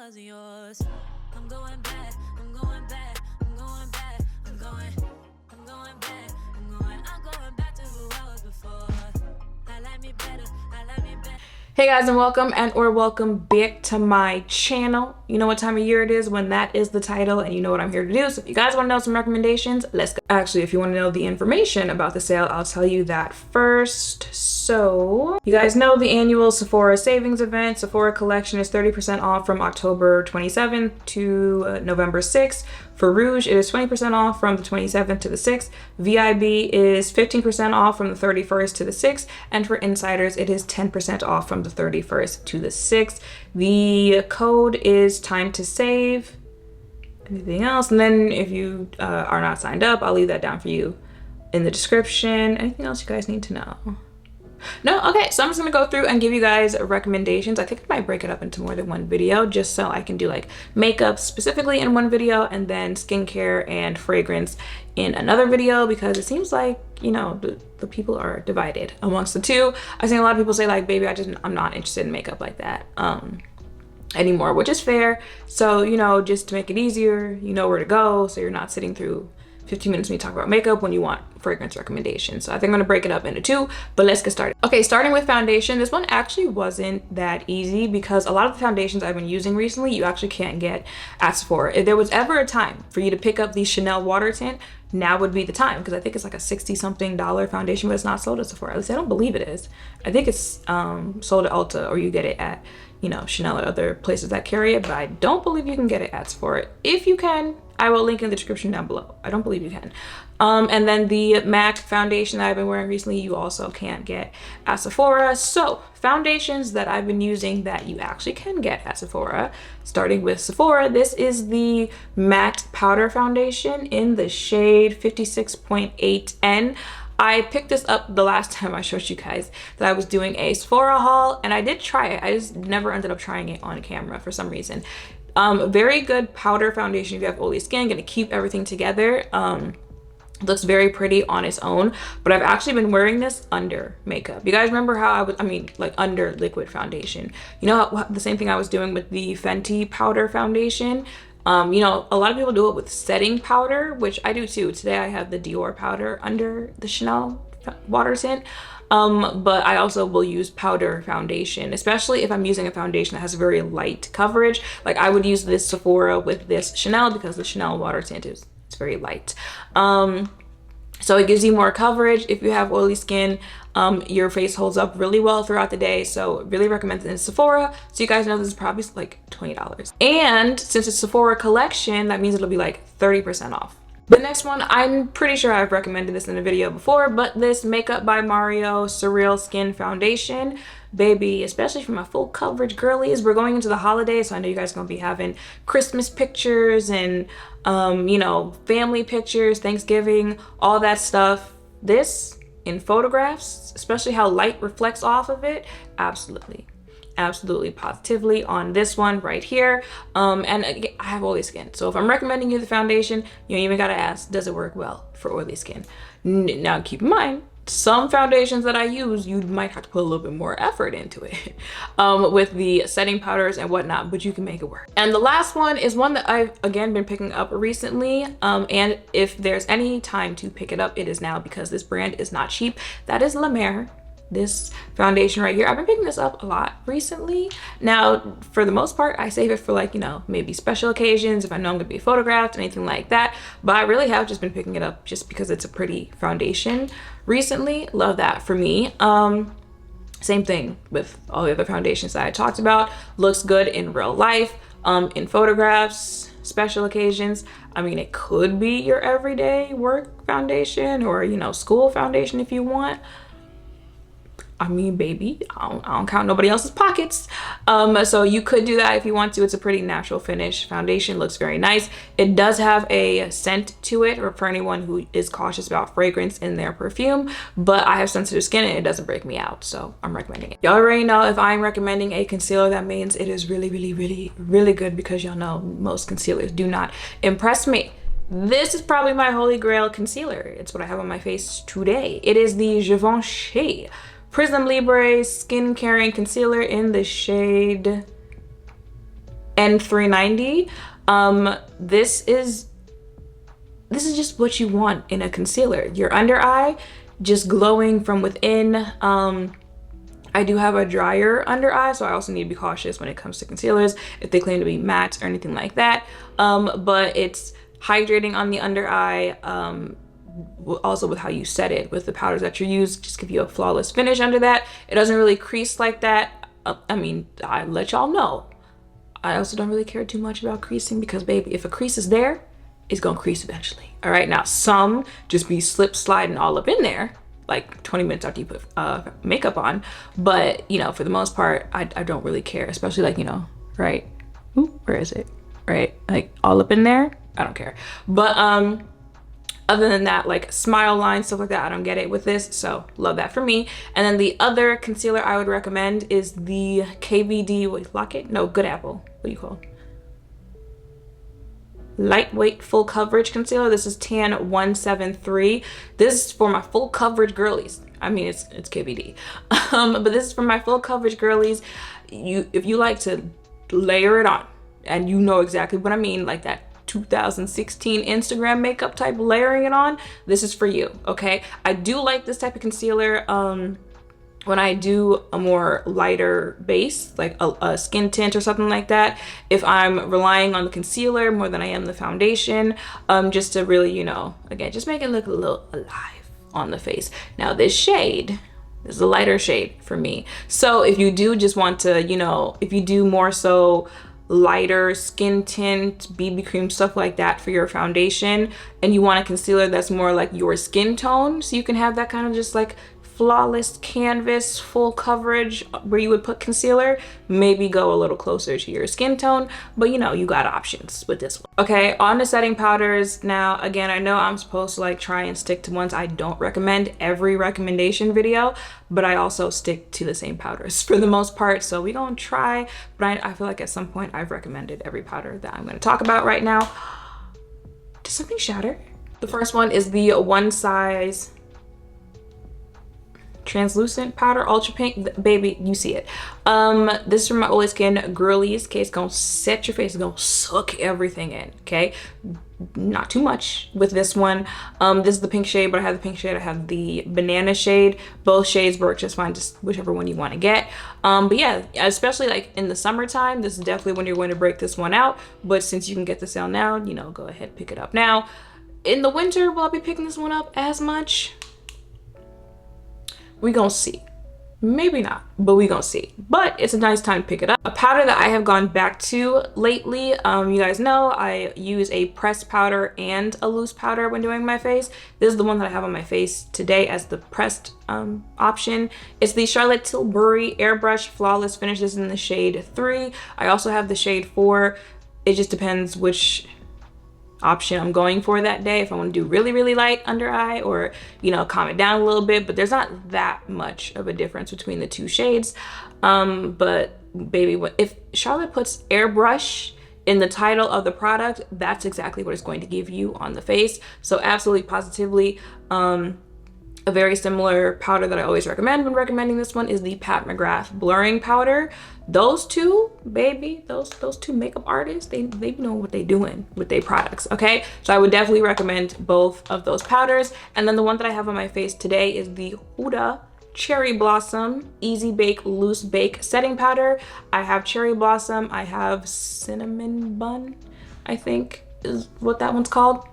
wasn't yours. I'm going back, I'm going back, I'm going back, I'm going back, I'm going back to who I was before. I like me better, I like me better. Hey guys, and welcome back to my channel. You know what time of year it is when that is the title, and you know what I'm here to do. So if you guys want to know some recommendations, let's go. Actually, if you want to know the information about the sale, I'll tell you that first. So you guys know the annual Sephora savings event. Sephora collection is 30% off from October 27th to November 6th. For Rouge, it is 20% off from the 27th to the 6th. VIB is 15% off from the 31st to the 6th. And for Insiders, it is 10% off from the 31st to the 6th. The code is time to save. Anything else? And then if you are not signed up, I'll leave that down for you in the description. Anything else you guys need to know? No? Okay, so I'm just gonna go through and give you guys recommendations. I think I might break it up into more than one video just so I can do like makeup specifically in one video and then skincare and fragrance in another video, because it seems like, you know, the people are divided amongst the two. I've seen a lot of people say like, baby, I'm not interested in makeup like that anymore, which is fair. So, you know, just to make it easier, you know where to go, so you're not sitting through 15 minutes when you talk about makeup when you want fragrance recommendations. So I think I'm gonna break it up into two, but let's get started. Okay, starting with foundation. This one actually wasn't that easy because a lot of the foundations I've been using recently, you actually can't get at Sephora. If there was ever a time for you to pick up the Chanel water tint, now would be the time, because I think it's like a $60-something foundation, but it's not sold at Sephora. At least I don't believe it is. I think it's sold at Ulta, or you get it at, you know, Chanel or other places that carry it, but I don't believe you can get it at Sephora. If you can, I will link in the description down below. I don't believe you can. And then the MAC foundation that I've been wearing recently, you also can't get at Sephora. So foundations that I've been using that you actually can get at Sephora, starting with Sephora, this is the matte powder foundation in the shade 56.8N. I picked this up the last time I showed you guys that I was doing a Sephora haul, and I did try it. I just never ended up trying it on camera for some reason. Very good powder foundation if you have oily skin, gonna keep everything together. Looks very pretty on its own, but I've actually been wearing this under makeup. You guys remember how like under liquid foundation. You know how, the same thing I was doing with the Fenty powder foundation. You know, a lot of people do it with setting powder, which I do too. Today I have the Dior powder under the Chanel water tint. But I also will use powder foundation, especially if I'm using a foundation that has very light coverage. Like I would use this Sephora with this Chanel because the Chanel water tint it's very light. So it gives you more coverage. If you have oily skin, your face holds up really well throughout the day. So really recommend it in Sephora. So you guys know this is probably like $20. And since it's Sephora collection, that means it'll be like 30% off. The next one, I'm pretty sure I've recommended this in a video before, but this Makeup by MARIOSurrealSkin foundation, baby, especially for my full coverage girlies, we're going into the holidays, so I know you guys are gonna be having Christmas pictures and you know, family pictures, Thanksgiving, all that stuff. This in photographs, especially how light reflects off of it, absolutely positively on this one right here. And again, I have oily skin, so if I'm recommending you the foundation, you don't even gotta ask, does it work well for oily skin? Now keep in mind, some foundations that I use, you might have to put a little bit more effort into it with the setting powders and whatnot, but you can make it work. And the last one is one that I've again been picking up recently, and if there's any time to pick it up, it is now, because this brand is not cheap. That is La Mer. This foundation right here, I've been picking this up a lot recently. Now, for the most part, I save it for like, you know, maybe special occasions, if I know I'm gonna be photographed, anything like that. But I really have just been picking it up just because it's a pretty foundation recently. Love that for me. Same thing with all the other foundations that I talked about. Looks good in real life, in photographs, special occasions. I mean, it could be your everyday work foundation or, you know, school foundation if you want. I mean, baby, I don't count nobody else's pockets. So you could do that if you want to. It's a pretty natural finish foundation, looks very nice. It does have a scent to it, or for anyone who is cautious about fragrance in their perfume, but I have sensitive skin and it doesn't break me out, so I'm recommending it. Y'all already know if I'm recommending a concealer, that means it is really good, because y'all know most concealers do not impress me. This is probably my holy grail concealer. It's what I have on my face today. It is the GivenchyPrisme Libre Skin Caring Concealer in the shade N390. This is just what you want in a concealer. Your under eye just glowing from within. I do have a drier under eye, so I also need to be cautious when it comes to concealers if they claim to be matte or anything like that. But it's hydrating on the under eye, also with how you set it, with the powders that you use, just give you a flawless finish under that. It doesn't really crease like that. I mean, I let y'all know. I also don't really care too much about creasing because, baby, if a crease is there, it's gonna crease eventually. All right, now some just be slip sliding all up in there, like 20 minutes after you put makeup on. But, you know, for the most part, I don't really care, especially like, you know, right? Ooh, where is it? Right, like all up in there, I don't care. But other than that, like smile lines, stuff like that, I don't get it with this, so love that for me. And then the other concealer I would recommend is the KVD, wait, Lock-It? No, Good Apple. What do you call it? Lightweight full coverage concealer. This is Tan 173. This is for my full coverage girlies. I mean, it's KVD. But this is for my full coverage girlies. If you like to layer it on, and you know exactly what I mean, like that 2016 Instagram makeup type layering it on, this is for you, okay? I do like this type of concealer when I do a more lighter base, like a skin tint or something like that. If I'm relying on the concealer more than I am the foundation, just to really, you know, again, just make it look a little alive on the face. Now this shade, this is a lighter shade for me. So if you do just want to, you know, if you do more so lighter skin tint, BB cream, stuff like that for your foundation, and you want a concealer that's more like your skin tone, so you can have that kind of just like flawless canvas full coverage where you would put concealer, maybe go a little closer to your skin tone. But you know, you got options with this one. Okay, on the setting powders now. Again, I know I'm supposed to like try and stick to ones. I don't recommend every recommendation video, but I also stick to the same powders for the most part, so we gonna try. But I feel like at some point I've recommended every powder that I'm going to talk about right now. Did something shatter? The first one is the One Size translucent powder, ultra pink. Baby, you see it. This is from my oily skin girlies. Okay, it's gonna set your face, it's gonna suck everything in. Okay, not too much with this one. This is the pink shade, but I have the pink shade, I have the banana shade. Both shades work just fine, just whichever one you want to get. But yeah, especially like in the summertime, this is definitely when you're going to break this one out. But since you can get the sale now, you know, go ahead, pick it up now. In the winter, will I be picking this one up as much? We gonna see. Maybe not, but we gonna see. But it's a nice time to pick it up. A powder that I have gone back to lately, you guys know I use a pressed powder and a loose powder when doing my face. This is the one that I have on my face today as the pressed option. It's the Charlotte Tilbury Airbrush Flawless Finish. This is in the shade 3. I also have the shade 4. It just depends which option I'm going for that day, if I want to do really, really light under eye, or, you know, calm it down a little bit. But there's not that much of a difference between the two shades. But baby, if Charlotte puts airbrush in the title of the product, that's exactly what it's going to give you on the face. So absolutely positively, a very similar powder that I always recommend when recommending this one is the Pat McGrath blurring powder. Those two, baby, those two makeup artists, they know what they doing with their products, okay? So I would definitely recommend both of those powders. And then the one that I have on my face today is the HUDA Cherry Blossom Easy Bake Loose Bake Setting Powder. I have Cherry Blossom, I have Cinnamon Bun, I think is what that one's called.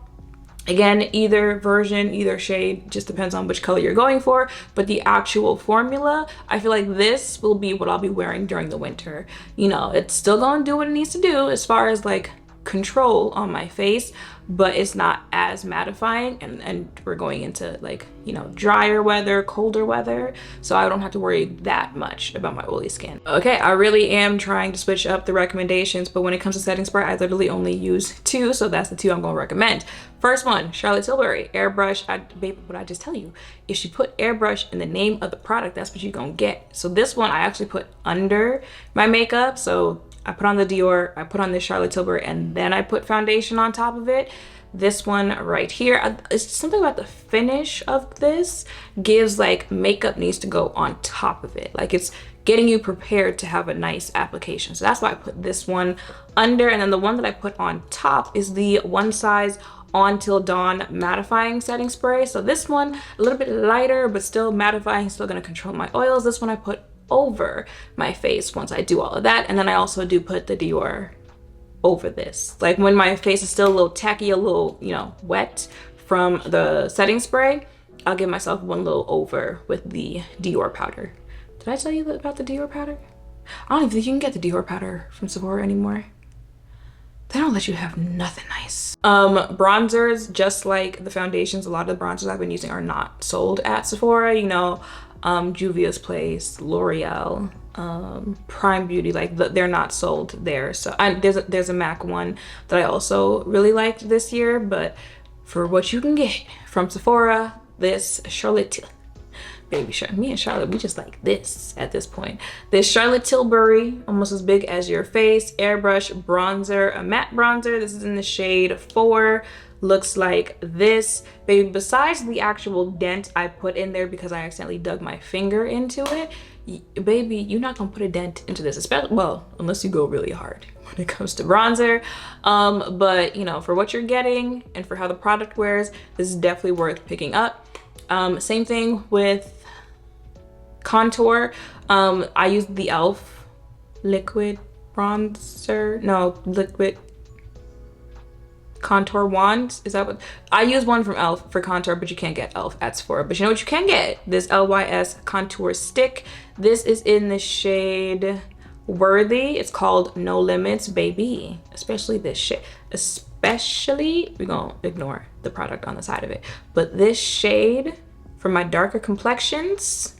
Again, either version, either shade, just depends on which color you're going for. But the actual formula, I feel like this will be what I'll be wearing during the winter. You know, it's still gonna do what it needs to do as far as like control on my face, but it's not as mattifying, and we're going into like, you know, drier weather, colder weather, so I don't have to worry that much about my oily skin. Okay, I really am trying to switch up the recommendations, but when it comes to setting spray, I literally only use 2, so that's the 2 I'm gonna recommend. First one, Charlotte Tilbury Airbrush. Baby, what I just tell you, if you put airbrush in the name of the product, that's what you're gonna get. So this one I actually put under my makeup. So I put on the Dior, I put on the Charlotte Tilbury, and then I put foundation on top of it. This one right here, it's something about the finish of this gives like makeup needs to go on top of it. Like it's getting you prepared to have a nice application. So that's why I put this one under, and then the one that I put on top is the One Size On Till Dawn mattifying setting spray. So this one a little bit lighter but still mattifying, still going to control my oils. This one I put over my face once I do all of that, and then I also do put the Dior over this. Like when my face is still a little tacky, a little, you know, wet from the setting spray, I'll give myself one little over with the Dior powder. Did I tell you about the Dior powder? I don't even think you can get the Dior powder from Sephora anymore. They don't let you have nothing nice. Bronzers, just like the foundations, a lot of the bronzers I've been using are not sold at Sephora. You know, Juvia's Place, L'Oreal, Prime Beauty, like they're not sold there. So there's a MAC one that I also really liked this year, but for what you can get from Sephora, this Charlotte, baby Charlotte, me and Charlotte, we just like this at this point. This Charlotte Tilbury, almost as big as your face, airbrush bronzer, a matte bronzer. This is in the shade 4. Looks like this, baby. Besides the actual dent I put in there because I accidentally dug my finger into it, baby, you're not gonna put a dent into this, especially, well, unless you go really hard when it comes to bronzer. But you know, for what you're getting and for how the product wears, this is definitely worth picking up. Same thing with contour. I used the e.l.f. liquid bronzer, no, liquid contour wand. Is that what I use? One from e.l.f. for contour, but you can't get e.l.f. at Sephora. But you know what you can get? This LYS contour stick. This is in the shade Worthy. It's called No Limits, baby. Especially this shade. Especially, we're gonna ignore the product on the side of it, but this shade for my darker complexions,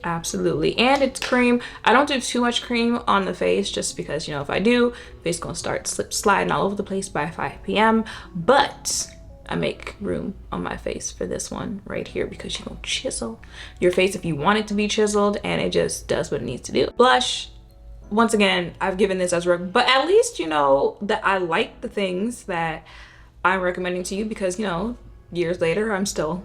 absolutely. And it's cream. I don't do too much cream on the face just because, you know, if I do, face gonna start sliding all over the place by 5 p.m. But I make room on my face for this one right here because you gonna chisel your face if you want it to be chiseled, and it just does what it needs to do. Blush, once again, I've given this as but at least you know that I like the things that I'm recommending to you, because you know, years later I'm still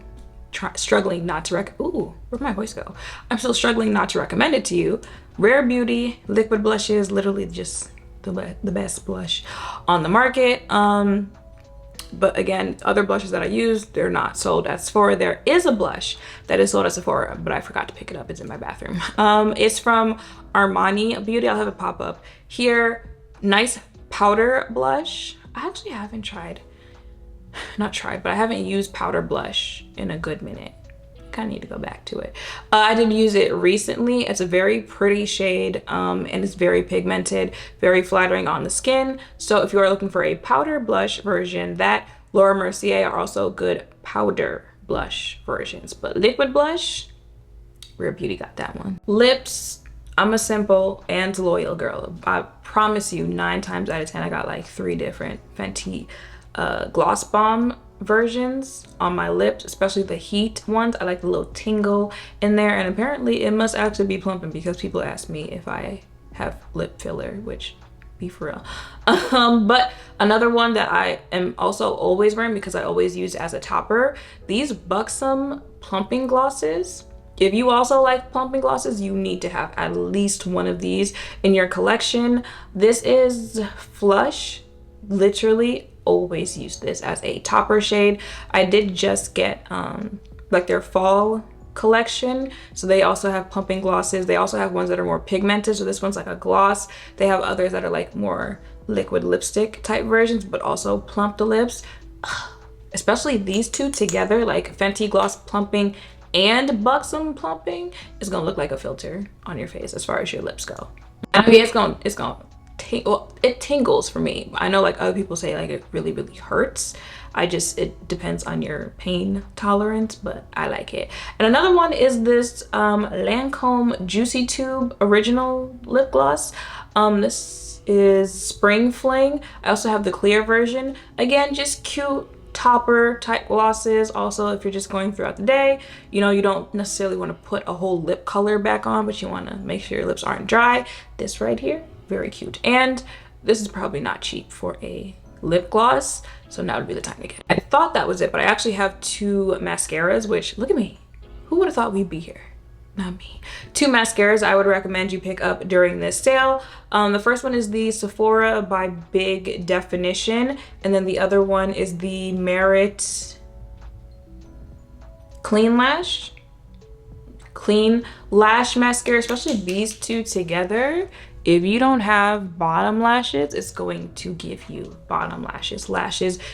struggling not to ooh, where'd my voice go? I'm still struggling not to recommend it to you. Rare Beauty liquid blush is literally just the best blush on the market. But again, other blushes that I use, they're not sold at Sephora. There is a blush that is sold at Sephora, but I forgot to pick it up. It's in my bathroom. It's from Armani Beauty. I'll have it pop up here. Nice powder blush. I actually haven't but I haven't used powder blush in a good minute. I need to go back to it. I did use it recently. It's a very pretty shade, and it's very pigmented, very flattering on the skin. So if you are looking for a powder blush version, that Laura Mercier are also good powder blush versions. But liquid blush, Rare Beauty got that one. Lips, I'm a simple and loyal girl. I promise you 9 times out of 10 I got like 3 different Fenty gloss bomb versions on my lips, especially the heat ones. I like the little tingle in there, and apparently it must actually be plumping because people ask me if I have lip filler, which be for real. But another one that I am also always wearing because I always use as a topper, these Buxom plumping glosses. If you also like plumping glosses, you need to have at least one of these in your collection. This is Flush. Literally always use this as a topper shade. I did just get like their fall collection, so they also have plumping glosses. They also have ones that are more pigmented, so this one's like a gloss. They have others that are like more liquid lipstick type versions, but also plump the lips. Especially these two together, like Fenty gloss plumping and Buxom plumping, is gonna look like a filter on your face as far as your lips go. I mean, it's gonna well, it tingles for me. I know like other people say like it really hurts. It depends on your pain tolerance, but I like it. And another one is this Lancome Juicy Tube original lip gloss. This is Spring Fling. I also have the clear version. Again, just cute topper type glosses. Also, if you're just going throughout the day, you know, you don't necessarily want to put a whole lip color back on, but you want to make sure your lips aren't dry. This right here, very cute. And this is probably not cheap for a lip gloss, so now would be the time to get it. I thought that was it, but I actually have 2 mascaras, which, look at me, who would have thought we'd be here? two mascaras I would recommend you pick up during this sale. The first one is the Sephora by Big Definition, and then the other one is the Merit Clean Lash mascara. Especially these two together, if you don't have bottom lashes, it's going to give you bottom lashes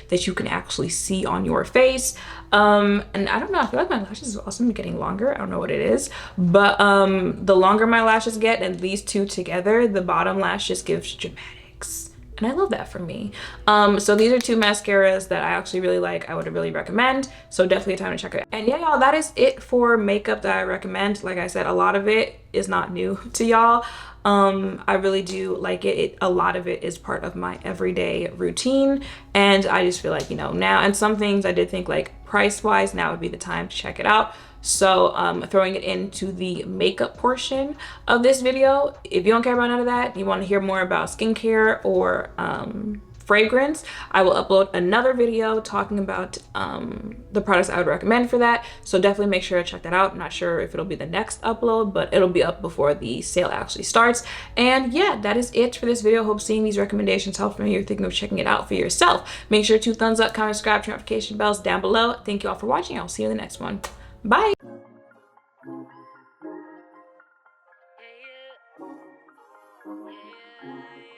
that you can actually see on your face. And I don't know, I feel like my lashes are also getting longer. I don't know what it is, but the longer my lashes get, and these two together, the bottom lash just gives dramatics. And I love that for me. So these are two mascaras that I actually really like. I would really recommend. So definitely a time to check it out. And yeah, y'all, that is it for makeup that I recommend. Like I said, a lot of it is not new to y'all. I really do like it. A lot of it is part of my everyday routine. And I just feel like, you know, now, and some things I did think like price wise, now would be the time to check it out. So throwing it into the makeup portion of this video. If you don't care about none of that, you want to hear more about skincare or fragrance, I will upload another video talking about the products I would recommend for that. So definitely make sure to check that out. I'm not sure if it'll be the next upload, but it'll be up before the sale actually starts. And yeah, that is it for this video. Hope seeing these recommendations helped when you're thinking of checking it out for yourself. Make sure to thumbs up, comment, subscribe, turn notification bells down below. Thank you all for watching. I'll see you in the next one. Bye. Yeah, yeah. Yeah, yeah.